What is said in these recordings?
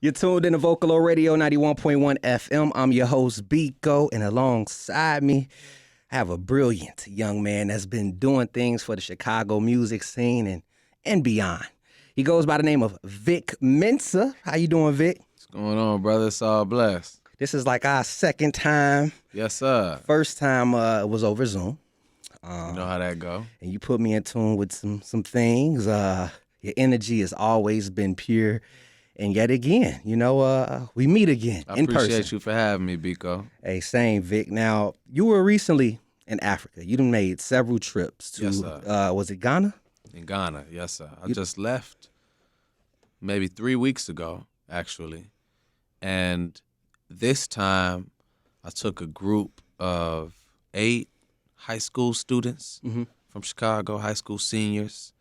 You're tuned in to Vocalo Radio 91.1 FM. I'm your host, Bekoe, and alongside me, I have a brilliant young man that's been doing things for the Chicago music scene and beyond. He goes by the name of Vic Mensa. How you doing, Vic? What's going on, brother? It's all blessed. This is like our second time. Yes, sir. First time was over Zoom. You know how that go. And you put me in tune with some things. Your energy has always been pure. And yet again, we meet again in person. I appreciate you for having me, Bekoe. Hey, same, Vic. Now, you were recently in Africa. You done made several trips to, yes, sir. Was it Ghana? In Ghana, yes, sir. I just left maybe 3 weeks ago, actually. And this time, I took a group of 8 high school students from Chicago, high school seniors,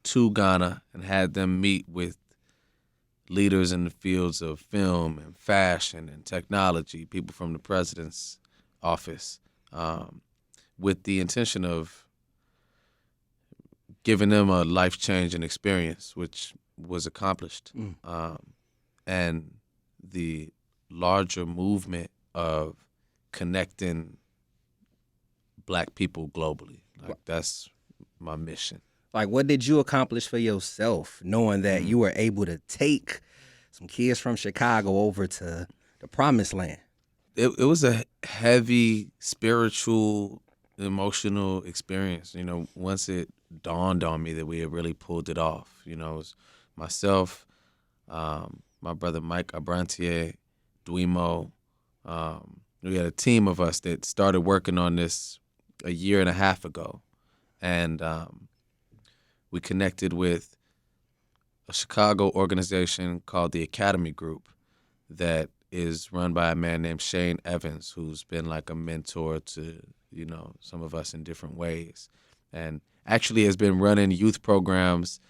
to Ghana and had them meet with leaders in the fields of film and fashion and technology, people from the president's office, with the intention of giving them a life-changing experience, which was accomplished. And the larger movement of connecting Black people globally. That's my mission. Like, what did you accomplish for yourself, knowing that you were able to take some kids from Chicago over to the promised land? It was a heavy spiritual, emotional experience. Once it dawned on me that we had really pulled it off. It was myself, my brother Mike Abrantier, Duimo. We had a team of us that started working on this a year and a half ago. And we connected with a Chicago organization called the Academy Group that is run by a man named Shane Evans, who's been like a mentor to, some of us in different ways, and actually has been running youth programs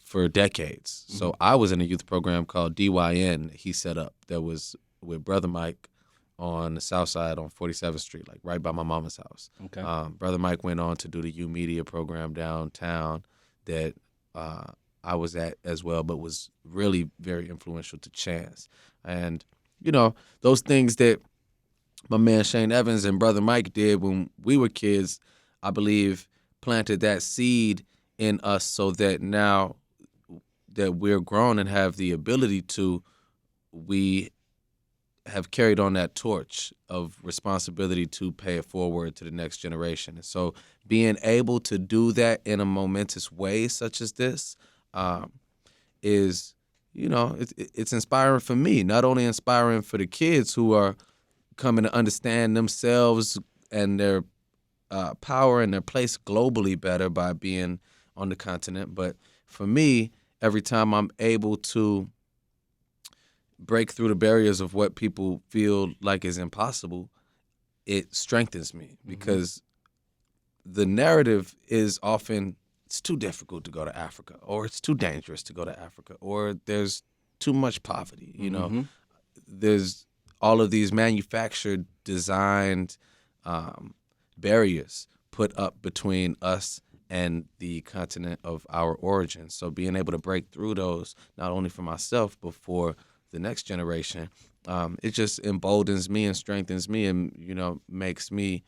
for decades. So I was in a youth program called DYN he set up that was with Brother Mike on the south side on 47th Street, like right by my mama's house. Okay. Brother Mike went on to do the U Media program downtown that I was at as well, but was really very influential to Chance. And, those things that my man Shane Evans and Brother Mike did when we were kids, I believe planted that seed in us so that now that we're grown and have the ability to, we have carried on that torch of responsibility to pay it forward to the next generation. And so being able to do that in a momentous way such as this is, it's inspiring for me, not only inspiring for the kids who are coming to understand themselves and their power and their place globally better by being on the continent, but for me, every time I'm able to break through the barriers of what people feel like is impossible, it strengthens me because the narrative is often it's too difficult to go to Africa, or it's too dangerous to go to Africa, or there's too much poverty. There's all of these manufactured, designed barriers put up between us and the continent of our origin. So being able to break through those, not only for myself, but for the next generation, it just emboldens me and strengthens me and, makes me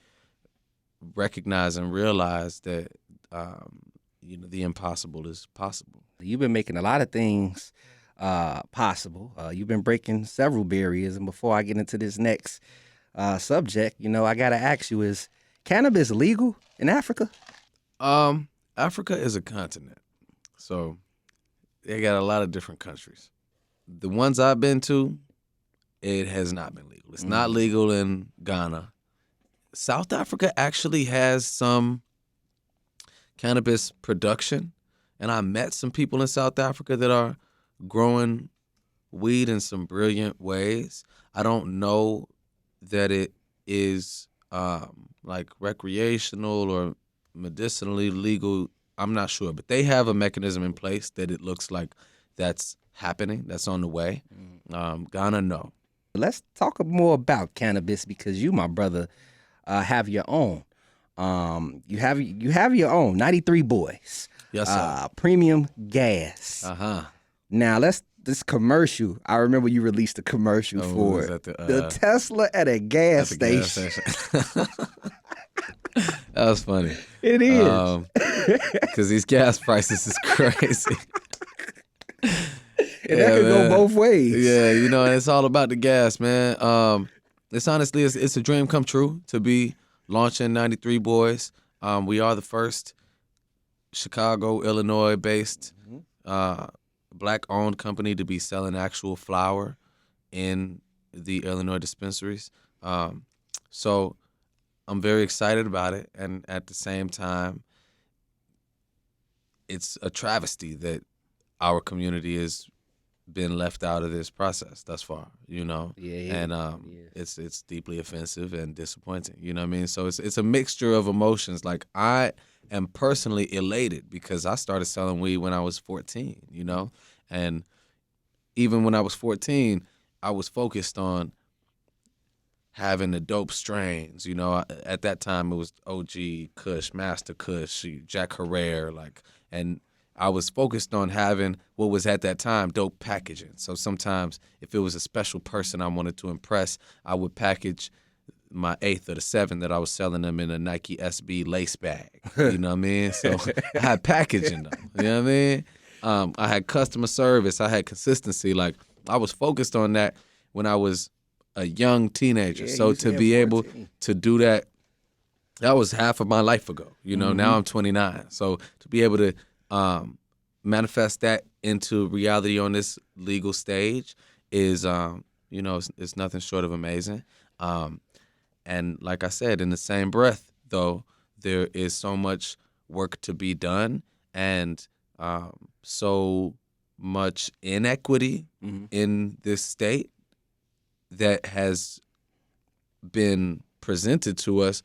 recognize and realize that, the impossible is possible. You've been making a lot of things possible. You've been breaking several barriers. And before I get into this next subject, I got to ask you, is cannabis legal in Africa? Africa is a continent. So they got a lot of different countries. The ones I've been to, it has not been legal. It's not legal in Ghana. South Africa actually has some cannabis production, and I met some people in South Africa that are growing weed in some brilliant ways. I don't know that it is like recreational or medicinally legal. I'm not sure, but they have a mechanism in place that it looks like that's happening, that's on the way. Ghana, no. Let's talk more about cannabis because you, my brother, have your own. You have your own 93 Boyz. Yes, sir. Premium Gas. Uh-huh. Now let's this commercial. I remember you released a commercial for was it. at The Tesla at a gas at the gas station. station. That was funny. It is. Because these gas prices is crazy. And that could go both ways. Yeah, you know, and it's all about the gas, man. It's honestly, it's a dream come true to be launching 93 Boyz. We are the first Chicago, Illinois-based Black-owned company to be selling actual flower in the Illinois dispensaries. So I'm very excited about it, and at the same time, it's a travesty that our community has been left out of this process thus far, you know. And it's deeply offensive and disappointing, you know what I mean? So it's a mixture of emotions. Like, I am personally elated because I started selling weed when I was 14, you know? And even when I was 14, I was focused on having the dope strains, you know. At that time, it was OG Kush, Master Kush, Jack Herrera, and I was focused on having what was at that time dope packaging. So sometimes if it was a special person I wanted to impress, I would package my 8th or the 7th that I was selling them in a Nike SB lace bag. You know what I mean? So I had packaging them. You know what I mean? I had customer service. I had consistency. Like, I was focused on that when I was a young teenager. Yeah, so to be 14. able to do that, that was half of my life ago. You know, now I'm 29. So to be able to manifest that into reality on this legal stage is, you know, it's nothing short of amazing. And like I said, in the same breath, though, there is so much work to be done and so much inequity in this state that has been presented to us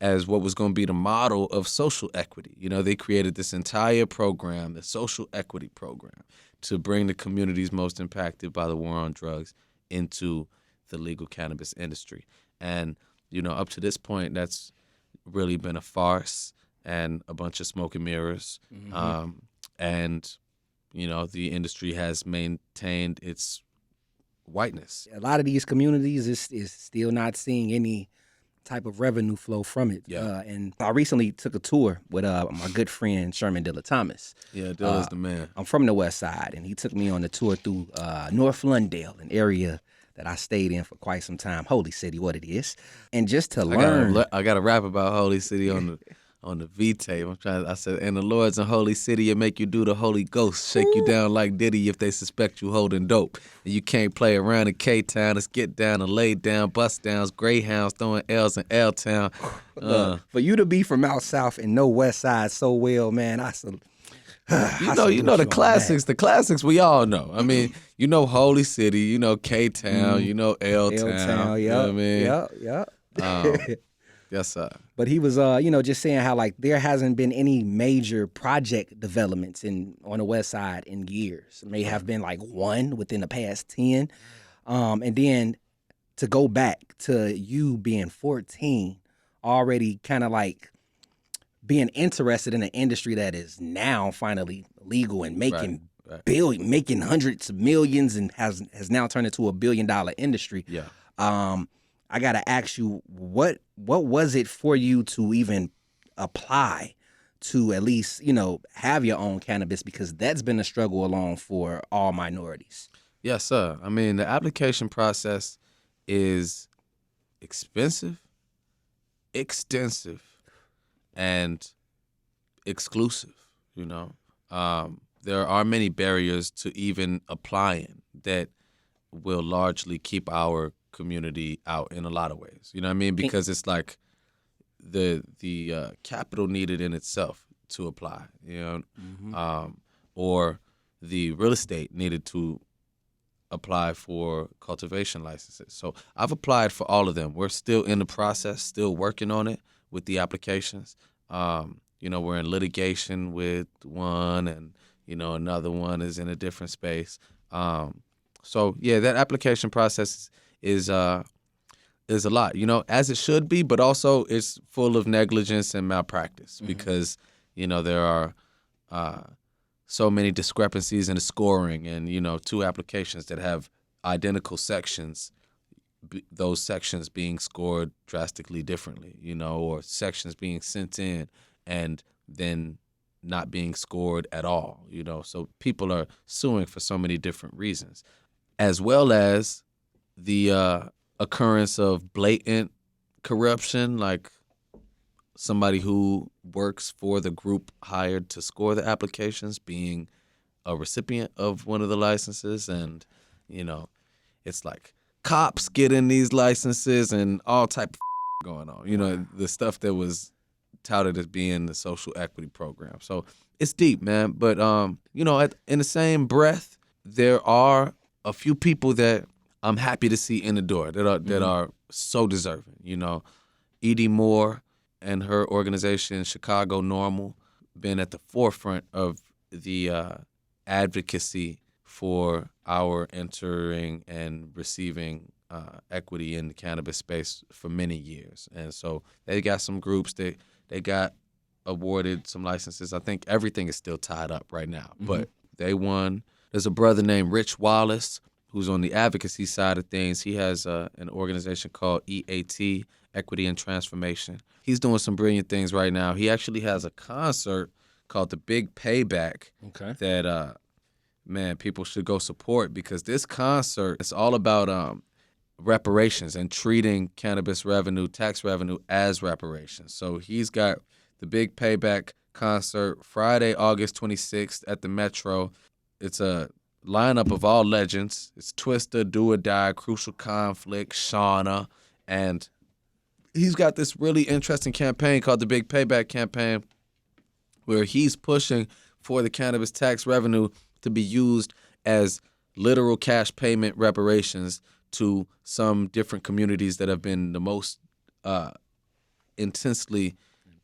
as what was going to be the model of social equity. You know, they created this entire program, the social equity program, to bring the communities most impacted by the war on drugs into the legal cannabis industry. And, you know, up to this point, that's really been a farce and a bunch of smoke and mirrors. And, you know, the industry has maintained its whiteness. A lot of these communities is still not seeing any type of revenue flow from it. Yeah. And I recently took a tour with my good friend Sherman Dilla Thomas. Yeah, Dilla's the man. I'm from the West Side, and he took me on the tour through North Lundale, an area that I stayed in for quite some time. Holy City, what it is, and just to learn. I got to rap about Holy City on the V tape. I said, and the Lord's in Holy City, it make you do the Holy Ghost, shake you down like Diddy if they suspect you holding dope. And you can't play around in K-Town. It's get down and lay down, bust downs, greyhounds throwing L's in L-Town. For you to be from out south and know West Side so well, man, you know the classics. The classics we all know. I mean, you know Holy City, you know K-Town, you know L-Town. L-Town, you know what I mean? Yep. Yes, sir. But he was, you know, just saying how, like, there hasn't been any major project developments on the West Side in years. It may have been like one within the past 10. And then to go back to you being 14, already kind of like being interested in an industry that is now finally legal and making making hundreds of millions and has now turned into $1 billion industry. Yeah. I gotta ask you, what was it for you to even apply to at least, you know, have your own cannabis? Because that's been a struggle along for all minorities. Yes, sir. I mean, the application process is expensive, extensive, and exclusive, you know. There are many barriers to even applying that will largely keep our community out in a lot of ways. You know what I mean? Because it's like the capital needed in itself to apply, you know, or the real estate needed to apply for cultivation licenses. So I've applied for all of them. We're still in the process, still working on it with the applications. You know, we're in litigation with one, and, you know, another one is in a different space. So yeah, that application process is a lot, you know, as it should be, but also it's full of negligence and malpractice because, you know, there are so many discrepancies in the scoring, and two applications that have identical sections, those sections being scored drastically differently, or sections being sent in and then not being scored at all, So people are suing for so many different reasons, as well as the occurrence of blatant corruption, like somebody who works for the group hired to score the applications being a recipient of one of the licenses. And, it's like cops getting these licenses and all type of going on, the stuff that was touted as being the social equity program. So it's deep, man. But, in the same breath, there are a few people that I'm happy to see in the door that are so deserving. Edie Moore and her organization, Chicago Normal, been at the forefront of the advocacy for our entering and receiving equity in the cannabis space for many years. And so they got some groups that they got awarded some licenses. I think everything is still tied up right now, but they won. There's a brother named Rich Wallace who's on the advocacy side of things. He has an organization called EAT, Equity and Transformation. He's doing some brilliant things right now. He actually has a concert called The Big Payback that, people should go support, because this concert is all about reparations and treating cannabis revenue, tax revenue, as reparations. So he's got The Big Payback concert Friday, August 26th at the Metro. It's a lineup of all legends. It's Twista, Do or Die, Crucial Conflict, Shauna, and he's got this really interesting campaign called the Big Payback Campaign, where he's pushing for the cannabis tax revenue to be used as literal cash payment reparations to some different communities that have been the most intensely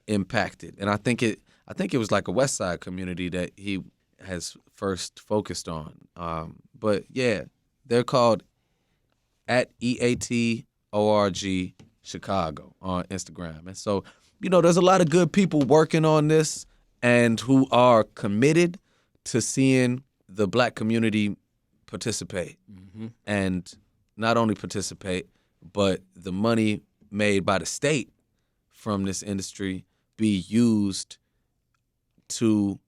impacted. And I think it was like a West Side community that he has first focused on. But yeah, they're called at EATORG Chicago on Instagram. And so, there's a lot of good people working on this and who are committed to seeing the Black community participate. And not only participate, but the money made by the state from this industry be used to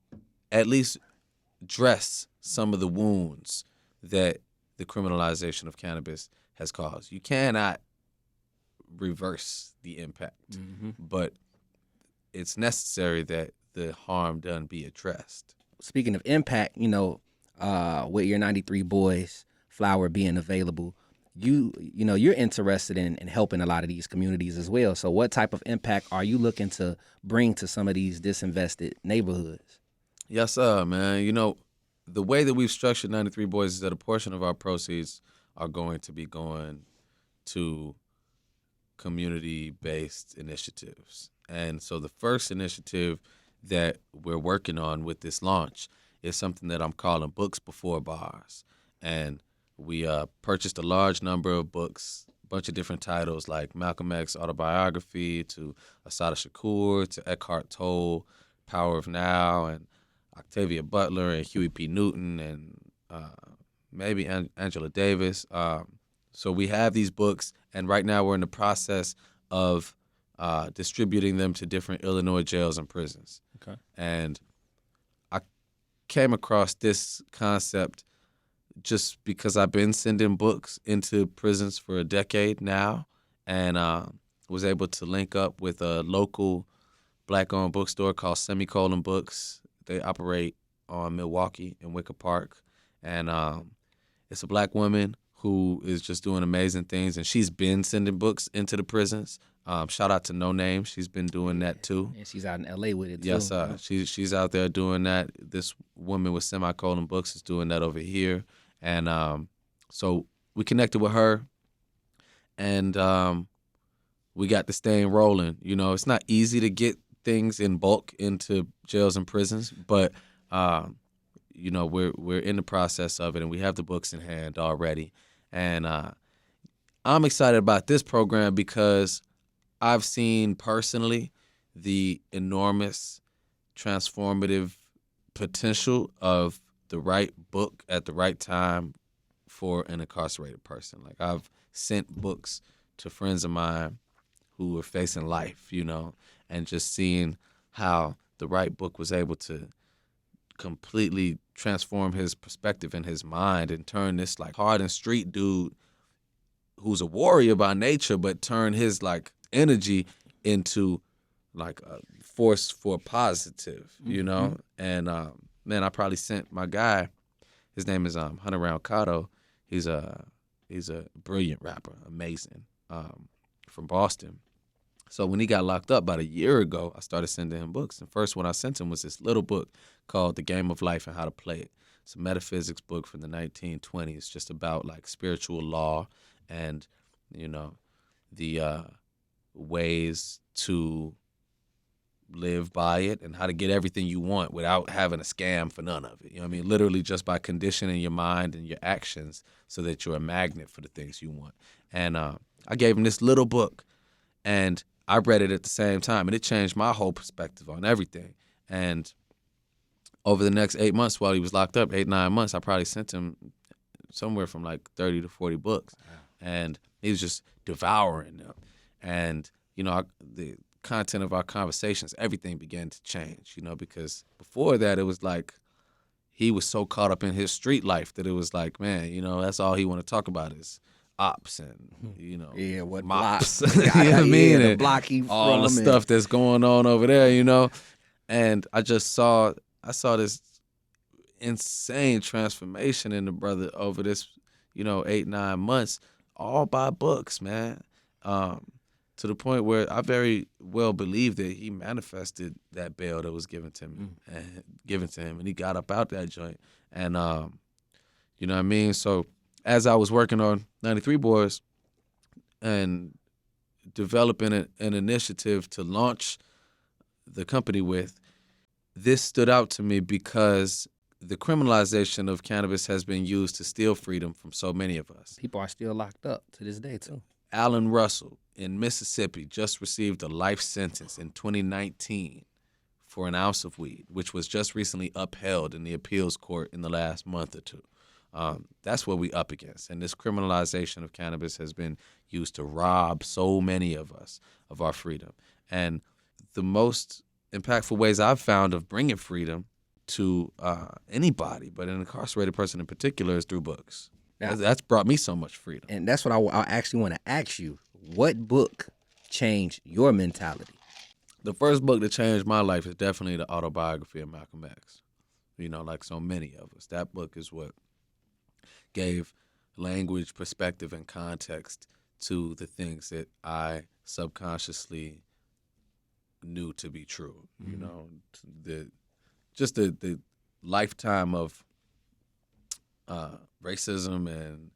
at least dress some of the wounds that the criminalization of cannabis has caused. You cannot reverse the impact, but it's necessary that the harm done be addressed. Speaking of impact, with your 93 Boyz flower being available, you're interested in helping a lot of these communities as well. So what type of impact are you looking to bring to some of these disinvested neighborhoods? Yes, sir, man. The way that we've structured 93 Boyz is that a portion of our proceeds are going to be going to community-based initiatives. And so the first initiative that we're working on with this launch is something that I'm calling Books Before Bars. And we purchased a large number of books, a bunch of different titles like Malcolm X autobiography to Assata Shakur to Eckhart Tolle, Power of Now, and Octavia Butler and Huey P. Newton and maybe Angela Davis. So we have these books, and right now we're in the process of distributing them to different Illinois jails and prisons. Okay. And I came across this concept just because I've been sending books into prisons for a decade now, and was able to link up with a local Black-owned bookstore called Semicolon Books. They operate on Milwaukee in Wicker Park, and it's a Black woman who is just doing amazing things, and she's been sending books into the prisons. Shout out to No Name. She's been doing that too. And she's out in LA with it too. Yes, sir. She's out there doing that. This woman with Semicolon Books is doing that over here. And so we connected with her, and we got this thing rolling. It's not easy to get things in bulk into jails and prisons, but we're in the process of it, and we have the books in hand already. And I'm excited about this program because I've seen personally the enormous transformative potential of the right book at the right time for an incarcerated person. Like, I've sent books to friends of mine who were facing life, and just seeing how the right book was able to completely transform his perspective and his mind and turn this like hardened street dude who's a warrior by nature, but turn his like energy into like a force for positive, And man, I probably sent my guy. His name is Hunter Round Cotto. He's a brilliant rapper, amazing, from Boston. So when he got locked up about a year ago, I started sending him books. And first one I sent him was this little book called The Game of Life and How to Play It. It's a metaphysics book from the 1920s, just about like spiritual law and, the ways to live by it and how to get everything you want without having a scam for none of it. You know what I mean? Literally just by conditioning your mind and your actions so that you're a magnet for the things you want. And I gave him this little book, and I read it at the same time, and it changed my whole perspective on everything. And over the next 8 months while he was locked up, 8-9 months, I probably sent him somewhere from like 30 to 40 books. Wow. And he was just devouring them. And, the content of our conversations, everything began to change, because before that it was like he was so caught up in his street life that it was like, man, that's all he want to talk about is ops and, what mops. blocks. You know what I mean? The and block he all from the stuff that's going on over there, And I saw this insane transformation in the brother over this, 8-9 months, all by books, man. To the point where I very well believe that he manifested that bail that was given to him, and he got up out that joint. And you know what I mean? So as I was working on 93 Boyz and developing an initiative to launch the company with, this stood out to me because the criminalization of cannabis has been used to steal freedom from so many of us. People are still locked up to this day, too. Alan Russell in Mississippi just received a life sentence in 2019 for an ounce of weed, which was just recently upheld in the appeals court in the last month or two. That's what we up against. And this criminalization of cannabis has been used to rob so many of us of our freedom. And the most impactful ways I've found of bringing freedom to anybody, but an incarcerated person in particular, is through books. Now, that's brought me so much freedom. And that's what I actually want to ask you. What book changed your mentality? The first book that changed my life is definitely the autobiography of Malcolm X. Like so many of us. That book is what gave language, perspective, and context to the things that I subconsciously knew to be true. The lifetime of racism and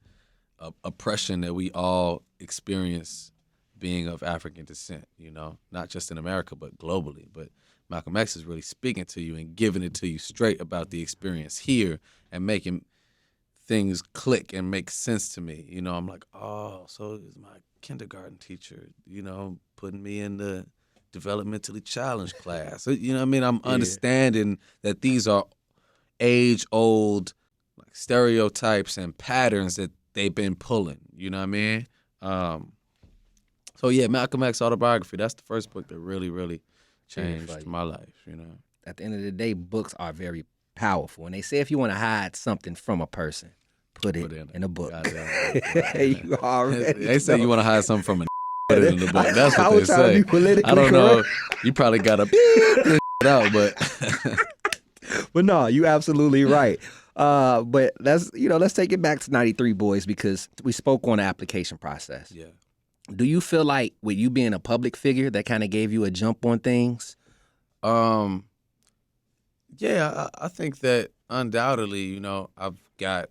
oppression that we all experience being of African descent, not just in America, but globally. But Malcolm X is really speaking to you and giving it to you straight about the experience here and making things click and make sense to me. I'm like, oh, so it was my kindergarten teacher, putting me in the developmentally challenged class. I'm understanding that these are age-old like stereotypes and patterns that they've been pulling. You know what I mean? So yeah, Malcolm X autobiography. That's the first book that really, really changed my life. At the end of the day, books are very powerful, and they say if you want to hide something from a person, put it in a book. You already. They say you want to hide something from a. Put it in the book. That's what they say. I don't correct. know. You probably got to beep out, but. But no, you absolutely right. But let's take it back to 93 Boyz, because we spoke on the application process. Yeah. Do you feel like with you being a public figure that kind of gave you a jump on things? Yeah, I think that undoubtedly, I've got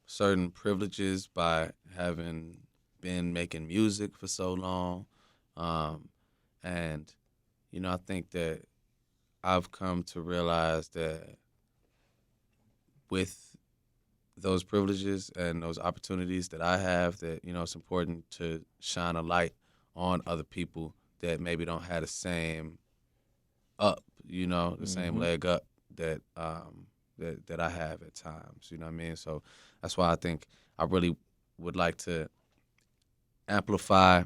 certain privileges by having been making music for so long. And, I think that I've come to realize that with those privileges and those opportunities that I have, that, it's important to shine a light on other people that maybe don't have the same up, the same leg up that that I have at times. You know what I mean? So that's why I think I really would like to amplify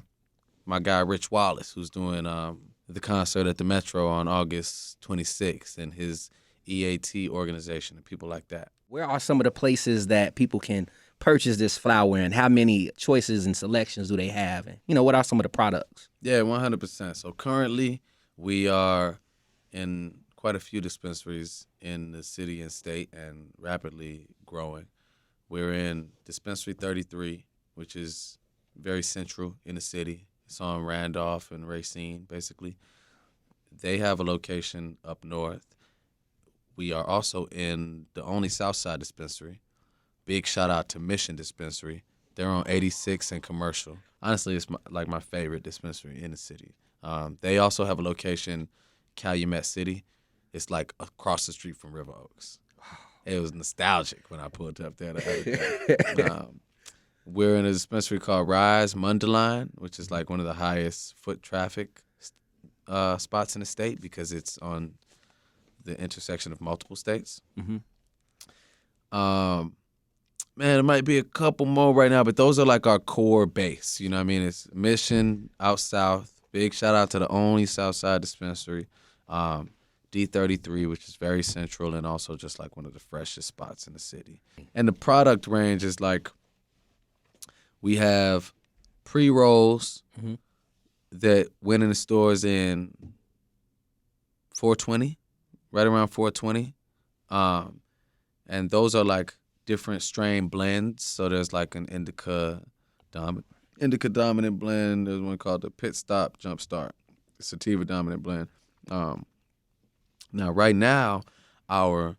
my guy Rich Wallace, who's doing the concert at the Metro on August 26th, and his EAT organization and people like that. Where are some of the places that people can purchase this flower, and how many choices and selections do they have? And, what are some of the products? Yeah, 100%. So currently we are in quite a few dispensaries in the city and state and rapidly growing. We're in Dispensary 33, which is very central in the city. It's on Randolph and Racine, basically. They have a location up north. We are also in the only Southside dispensary. Big shout out to Mission Dispensary. They're on 86 and Commercial. Honestly, it's my favorite dispensary in the city. They also have a location, Calumet City. It's like across the street from River Oaks. It was nostalgic when I pulled up there the other day. We're in a dispensary called Rise Mundelein, which is like one of the highest foot traffic spots in the state because it's on the intersection of multiple states. Mm-hmm. Man, it might be a couple more right now, but those are like our core base. You know what I mean? It's Mission out south. Big shout out to the only Southside dispensary. D33, which is very central and also just like one of the freshest spots in the city. And the product range is like, we have pre-rolls that went in the stores in 420, right around 420. And those are like different strain blends. So there's like an indica dominant blend. There's one called the Pit Stop Jump Start, the sativa dominant blend. Now, right now, our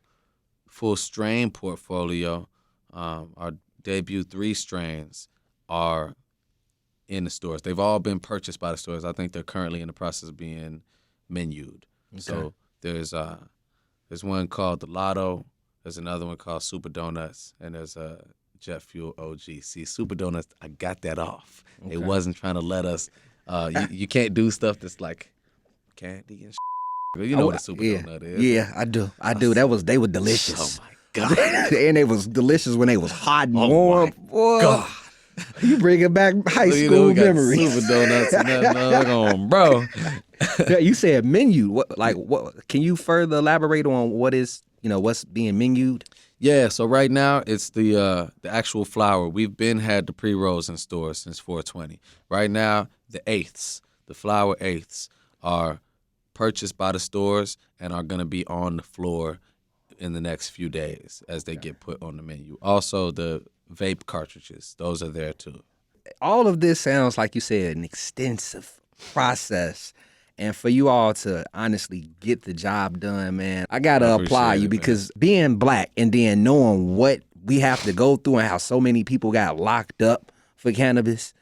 full strain portfolio, our debut 3 strains are in the stores. They've all been purchased by the stores. I think they're currently in the process of being menued. Okay. So there's one called the Lotto. There's another one called Super Donuts, and there's a Jet Fuel OG. See, Super Donuts, I got that off. Okay. It wasn't trying to let us. You can't do stuff that's like candy and shit. You know what a Super Donut is. Yeah, I do. They were delicious. Oh my God. And they was delicious when they was hot and warm. Boy. God. You bringing back high school memories. Super Donuts and that on, bro. Yeah, you said menu. What? Can you further elaborate on what's being menued? Yeah, so right now it's the actual flower. We've had the pre-rolls in stores since 420. Right now, the flower eighths are purchased by the stores and are going to be on the floor in the next few days as they get put on the menu. Also, the vape cartridges, those are there too. All of this sounds, like you said, an extensive process. And for you all to honestly get the job done, man, I got to applaud you because being black and then knowing what we have to go through and how so many people got locked up for cannabis,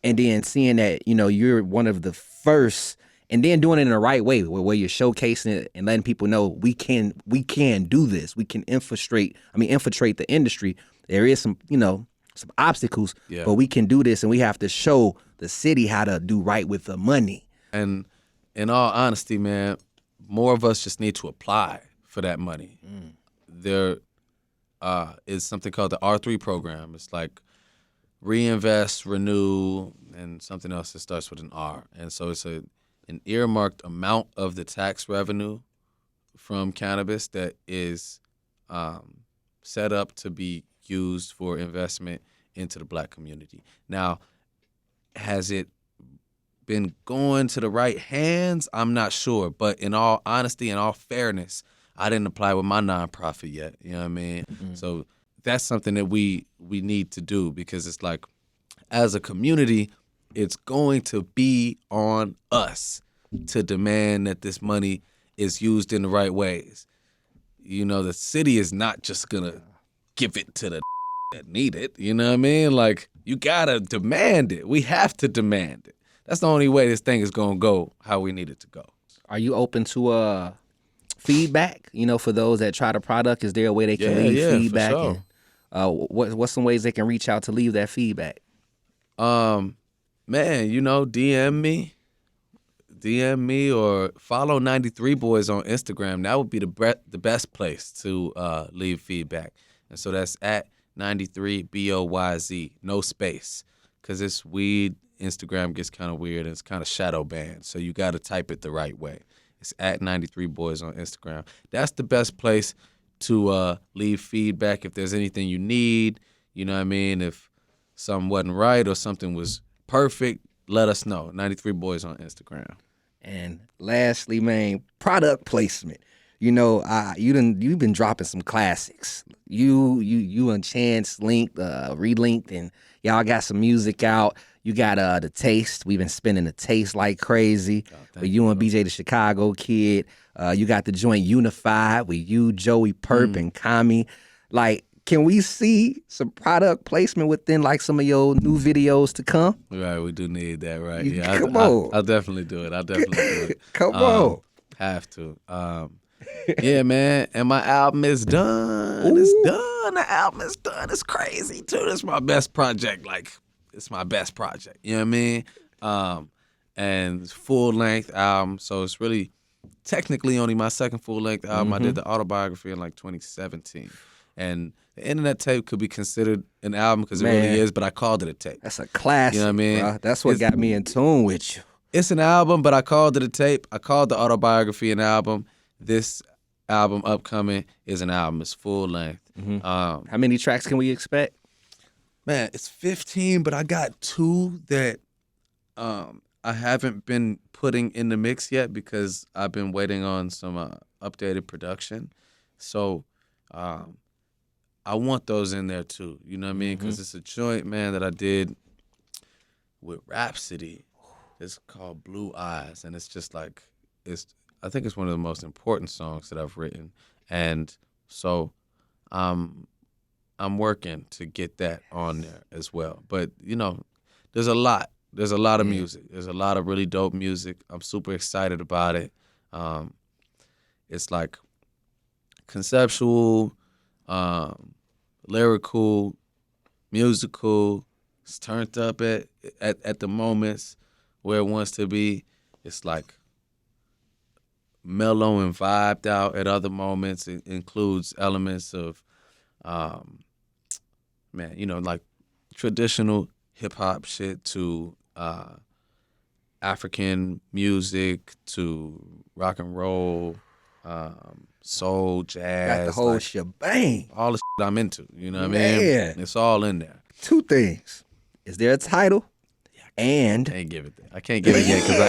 and then seeing that, you're one of the first, and then doing it in the right way where you're showcasing it and letting people know we can do this. We can infiltrate the industry. There is some obstacles, but we can do this, and we have to show the city how to do right with the money. And in all honesty, man, more of us just need to apply for that money. There is something called the R3 program. It's like reinvest, renew, and something else that starts with an R. And so it's an earmarked amount of the tax revenue from cannabis that is set up to be used for investment into the black community. Now, has it been going to the right hands? I'm not sure. But in all honesty and all fairness, I didn't apply with my nonprofit yet. You know what I mean? Mm-hmm. So that's something that we need to do, because it's like, as a community, it's going to be on us to demand that this money is used in the right ways. The city is not just going to give it to the that need it. You know what I mean? Like, you got to demand it. We have to demand it. That's the only way this thing is going to go how we need it to go. Are you open to feedback? For those that try the product, is there a way they can leave feedback? For sure. And what's some ways they can reach out to leave that feedback? Man, DM me. DM me or follow 93 Boyz on Instagram. That would be the best place to leave feedback. And so that's at 93 BOYZ, no space, because this weed Instagram gets kind of weird and it's kind of shadow banned. So you got to type it the right way. It's at 93 Boyz on Instagram. That's the best place to leave feedback if there's anything you need. You know what I mean? If something wasn't right or something was perfect, let us know. 93 Boyz on Instagram. And lastly, man, product placement. You know, you've been dropping some classics. You and Chance linked, relinked, and y'all got some music out. You got the Taste. We've been spinning the Taste like crazy. With you and BJ the Chicago Kid. You got the joint Unified with you, Joey Perp, and Kami. Like, can we see some product placement within like some of your new videos to come? Right, we do need that, right? Yeah, come on. I'll definitely do it. I'll definitely do it. Come on. Have to. Yeah, man. And my album is done. Ooh. It's done. The album is done. It's crazy, too. This is my best project. Like, it's my best project. You know what I mean? And it's full-length album, so it's really technically only my second full-length album. I did the autobiography in, like, 2017. And the Internet Tape could be considered an album because it really is, but I called it a tape. That's a classic, you know what I mean? Bro. That's what got me in tune with you. It's an album, but I called it a tape. I called the autobiography an album. This album upcoming is an album. It's full length. How many tracks can we expect? Man, it's 15, but I got 2 that I haven't been putting in the mix yet because I've been waiting on some updated production. So I want those in there too. You know what I mean? Because it's a joint, man, that I did with Rhapsody. It's called Blue Eyes, and it's just like I think it's one of the most important songs that I've written, and so I'm working to get that on there as well. But you know, there's a lot of music. There's a lot of really dope music. I'm super excited about it. It's like conceptual, lyrical, musical. It's turned up at the moments where it wants to be. It's like mellow and vibed out at other moments. It includes elements of, like traditional hip hop shit to African music to rock and roll, soul, jazz. Got the whole shebang. All the shit I'm into. You know what I mean? It's all in there. 2 things. Is there a title? And I can't give it that. I can't give it yet because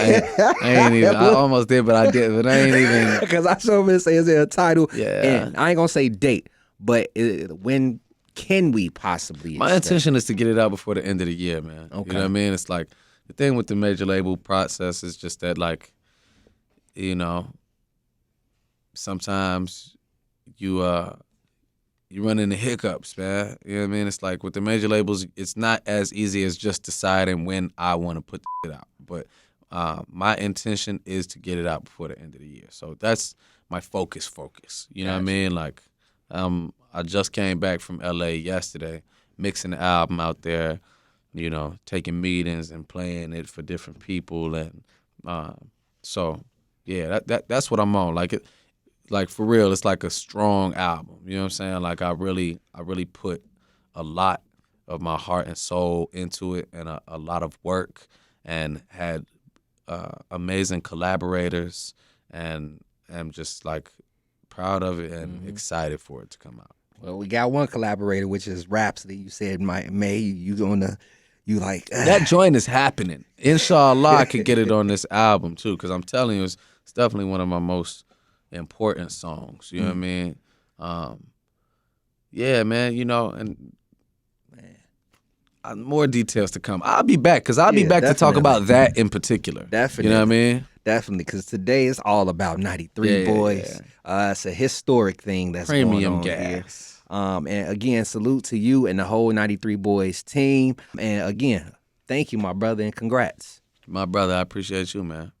I ain't even. I almost did, but I did. But I ain't even. Because I saw him say, "Is there a title?" Yeah. And I ain't gonna say date, but when can we possibly? My intention is to get it out before the end of the year, man. Okay. You know what I mean? It's like the thing with the major label process is just that, like, you know, sometimes you run into hiccups, man. You know what I mean? It's like with the major labels, it's not as easy as just deciding when I want to put it out. But my intention is to get it out before the end of the year. So that's my focus. You know what I mean? Like, I just came back from LA yesterday, mixing the album out there, you know, taking meetings and playing it for different people. And so, yeah, that's what I'm on. Like for real, it's like a strong album. You know what I'm saying? Like I really put a lot of my heart and soul into it, and a lot of work, and had amazing collaborators, and I'm just like proud of it and excited for it to come out. Well, we got one collaborator, which is Rhapsody. You said May you like that joint is happening. Inshallah, I could get it on this album too, because I'm telling you, it's definitely one of my most important songs, you know what I mean? Yeah, man, you know, and more details to come. I'll be back, because I'll be back to talk about that in particular. Definitely. You know what I mean? Definitely, because today is all about 93 Boyz. Yeah. It's a historic thing that's Premium going on Gas. Here. And again, salute to you and the whole 93 Boyz team. And again, thank you, my brother, and congrats. My brother, I appreciate you, man.